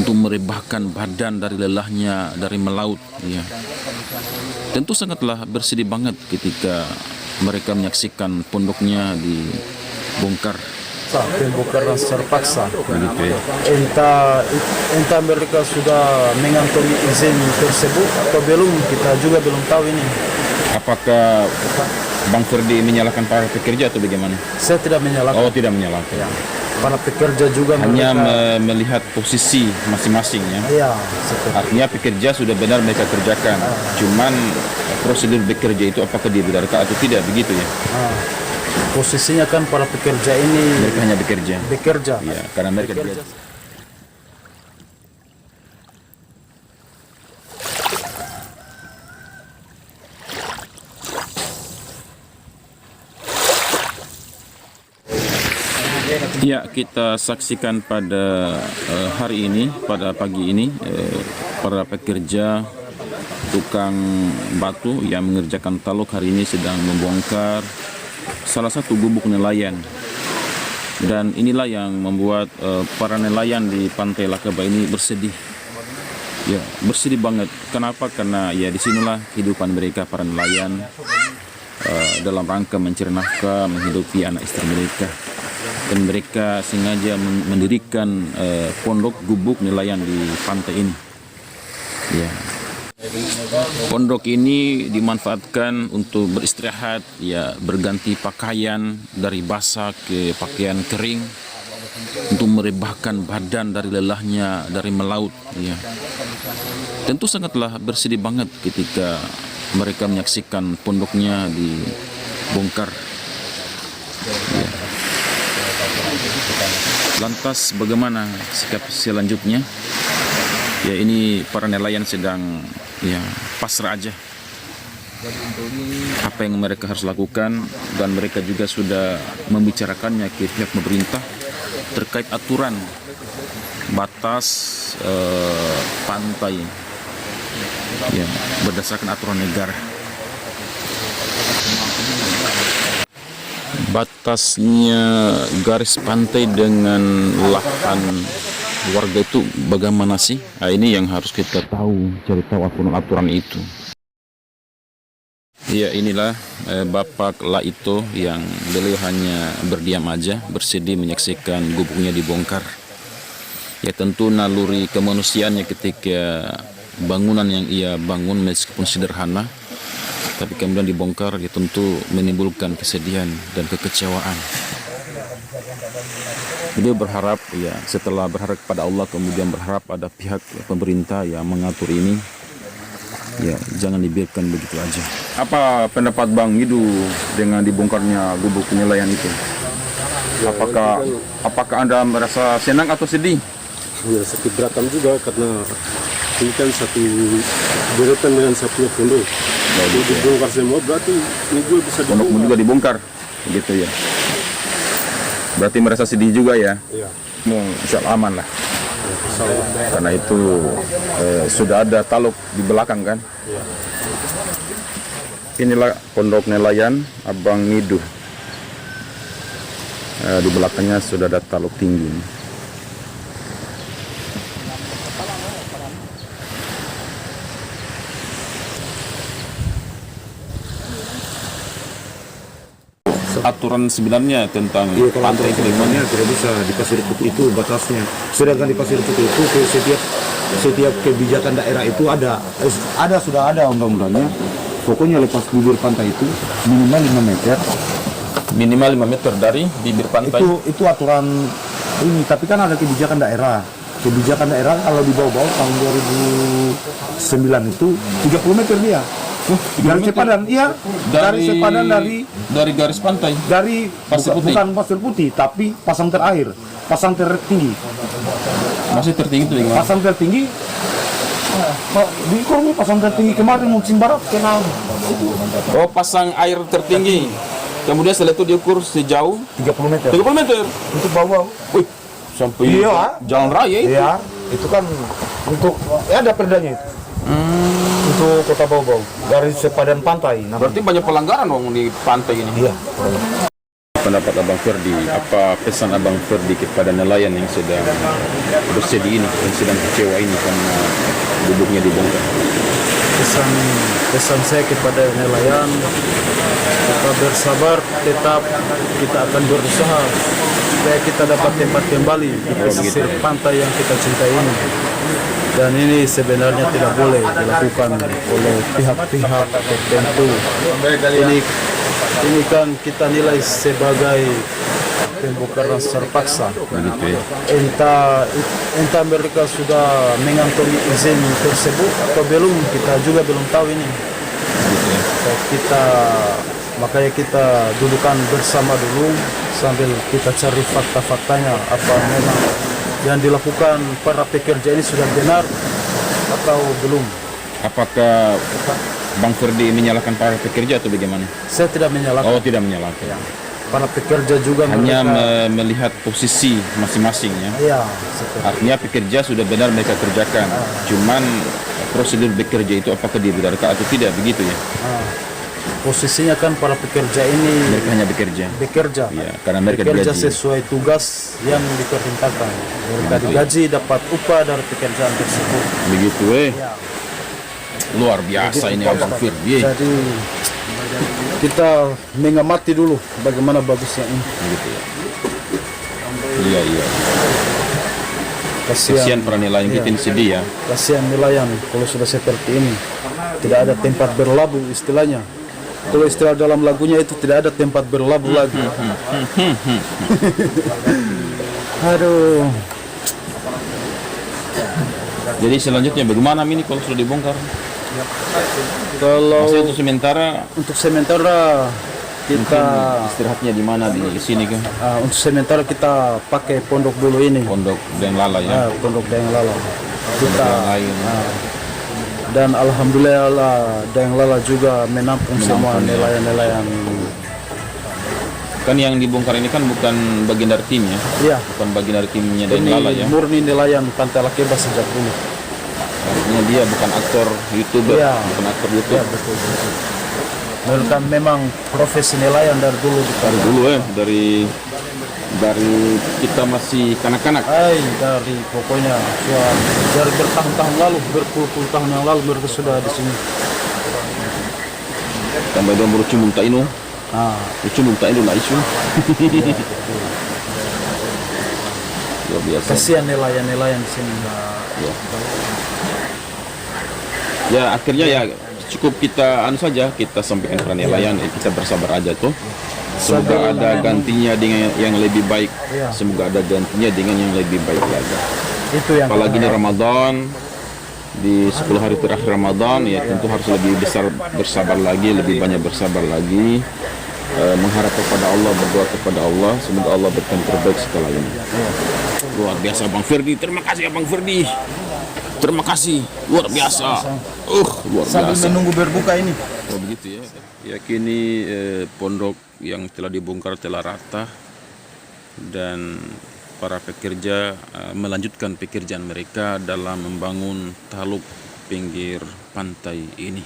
untuk merebahkan badan dari lelahnya dari melaut. Ya. Tentu sangatlah bersedih banget ketika mereka menyaksikan pondoknya dibongkar. Pembongkaran terpaksa. Begitu ya. Entah mereka sudah mengantongi izin tersebut atau belum, kita juga belum tahu ini. Apakah Bang Ferdi menyalahkan para pekerja atau bagaimana? Saya tidak menyalahkan. Oh, tidak menyalahkan. Ya. Para pekerja juga Hanya mereka, melihat posisi masing-masing ya. ya, seperti Artinya pekerja sudah benar mereka kerjakan. Cuman prosedur bekerja itu apakah dia benarkah atau tidak, begitu ya. posisinya kan para pekerja ini Mereka hanya bekerja. bekerja. Ya, karena mereka Bekerja. Ya, kita saksikan pada hari ini, pada pagi ini, para pekerja tukang batu yang mengerjakan taluk hari ini sedang membongkar salah satu gubuk nelayan. Dan inilah yang membuat para nelayan di Pantai Lakaba ini bersedih. Ya, bersedih banget. Kenapa? Karena ya disinilah kehidupan mereka para nelayan dalam rangka mencari nafkah, menghidupi anak istri mereka. Dan mereka sengaja mendirikan pondok gubuk nelayan di pantai ini. Ya. Pondok ini dimanfaatkan untuk beristirahat, ya, berganti pakaian dari basah ke pakaian kering untuk merebahkan badan dari lelahnya dari melaut. Ya. Tentu sangatlah bersedih banget ketika mereka menyaksikan pondoknya dibongkar. Ya. Lantas bagaimana sikap selanjutnya? Ya, ini para nelayan sedang ya pasrah aja. Apa yang mereka harus lakukan, dan mereka juga sudah membicarakannya ke pihak pemerintah terkait aturan batas pantai ya berdasarkan aturan negara. Batasnya garis pantai dengan lahan warga itu bagaimana sih? Nah, ini yang harus kita tahu, cari tahu aturan itu. Ya, inilah Bapak Laito yang beliau hanya berdiam aja, bersedih menyaksikan gubuknya dibongkar. Ya, tentu naluri kemanusiaannya ketika bangunan yang ia bangun meskipun sederhana, tapi kemudian dibongkar, ya tentu menimbulkan kesedihan dan kekecewaan. Beliau berharap, ya setelah berharap kepada Allah, kemudian berharap ada pihak pemerintah yang mengatur ini, ya jangan dibiarkan begitu aja. Apa pendapat Bang Idu dengan dibongkarnya gubuk nelayan itu? Apakah Anda merasa senang atau sedih? Ya, sakit beratam juga, karena ini kan satu deretan dengan satu pondok. Kalau dibongkar semua berarti ini juga bisa dibongkar. Pondokmu juga dibongkar, gitu ya. Berarti merasa sedih juga ya? Iya. Insya Allah aman lah. Karena itu sudah ada taluk di belakang kan? Iya. Inilah pondok nelayan Abang Ngidu. Di belakangnya sudah ada taluk tinggi. Aturan sebenarnya tentang pantai Kalimantan tidak bisa di Pasir Putih itu batasnya. Sedangkan di Pasir Putih itu setiap kebijakan daerah itu sudah ada undang-undangnya. Pokoknya lepas bibir pantai itu minimal 5 meter. Minimal 5 meter dari bibir pantai. Itu aturan ini, tapi kan ada kebijakan daerah. Kebijakan daerah kalau di bawah-bawah tahun 2009 itu 30 meter dia. Dari sepadan, iya. Dari sepadan dari garis pantai. Dari Pasir Putih. bukan Pasir Putih, tapi pasang terakhir, pasang tertinggi. Masih tertinggi itu dengan Pasang tertinggi, di Kurmi pasang tertinggi kemarin musim barat kena oh, pasang air tertinggi. Kemudian setelah itu diukur sejauh 30 meter 30 meter. untuk bawah. Wih, sampai Iya. jalan raya itu. Iya, itu kan untuk ada perdanya itu. Untuk kota Bau-Bau dari sepadan pantai. Berarti banyak pelanggaran dong di pantai ini. Iya. pendapat Abang Ferdi? Apa pesan Abang Ferdi kepada nelayan yang sedang bersedih ini, yang sedang kecewa ini karena gubuknya dibongkar? Pesan saya kepada nelayan, tetap bersabar, tetap kita akan berusaha supaya kita dapat tempat kembali di pesisir pantai yang kita cintai ini. Dan ini sebenarnya tidak boleh dilakukan oleh pihak-pihak tertentu. Ini kan kita nilai sebagai pembongkaran terpaksa. Entah mereka sudah mengantongi izin tersebut atau belum, kita juga belum tahu ini. Makanya kita dudukan bersama dulu sambil kita cari fakta-faktanya, apa memang yang dilakukan para pekerja ini sudah benar atau belum. Apakah Bang Ferdi menyalahkan para pekerja atau bagaimana? Saya tidak menyalahkan. Oh, tidak menyalahkan. Ya. Para pekerja juga Hanya mereka, melihat posisi masing-masing ya. ya, seperti Artinya pekerja sudah benar mereka kerjakan. Cuman prosedur bekerja itu apakah dibenarkan atau tidak, begitu ya? posisinya kan para pekerja ini Mereka hanya bekerja. Ya, karena mereka bekerja digaji. sesuai tugas yang diperintahkan. Mereka digaji, dapat upah dari pekerjaan tersebut. Begitu luar biasa ini Abang Ferdi. Jadi kita mengamati dulu bagaimana bagusnya ini. Begitu ya. Iya. Kasihan Kasihan para nelayan kita ini sedih ya. Kasihan nelayan kalau sudah seperti ini. Tidak ada tempat berlabuh istilahnya. Kalau istilah dalam lagunya itu tidak ada tempat berlabuh lagi. Aduh. Jadi selanjutnya bagaimana ini kalau sudah dibongkar? Kalau Maksudnya untuk sementara kita istirahatnya di mana, di sini kan? untuk sementara kita pakai pondok dulu ini. Pondok dan Lala ya. Pondok Dayang Lala. Pondok yang lain. Dan alhamdulillah Dayang Lala juga menampung semua ya. nelayan-nelayan. Kan yang dibongkar ini kan bukan bagian dari tim ya. Iya. Bukan bagian dari timnya dan Lala ya. Ini murni nelayan Pantai Lakeba sejak dulu. Artinya dia bukan aktor YouTuber, Iya. bukan aktor YouTube. Ya betul. Mereka memang profesi nelayan dari dulu. Dari dulu dari kita masih kanak-kanak. Dari pokoknya dari bertahun-tahun lalu, berpuluh-puluh tahun yang lalu mereka sudah di sini. Tambah dong berucu munta inu. Berucu munta inu lah isu. Luar biasa. Kasihan nelayan-nelayan di sini. Ya akhirnya ya cukup kita saja kita sampaikan kepada nelayan, kita bersabar aja tuh. Semoga ada gantinya dengan yang lebih baik. Semoga ada gantinya dengan yang lebih baik lagi. Itu yang Apalagi ini Ramadan, di 10 hari terakhir Ramadan, ya tentu harus lebih besar bersabar lagi, lebih banyak bersabar lagi. Mengharap kepada Allah, berdoa kepada Allah, semoga Allah berikan terbaik setelah ini. Luar biasa Bang Ferdi, terima kasih Bang Ferdi. Terima kasih, luar biasa. Luar sambil biasa. menunggu berbuka ini. Oh begitu ya. Ya kini pondok yang telah dibongkar telah rata dan para pekerja melanjutkan pekerjaan mereka dalam membangun taluk pinggir pantai ini.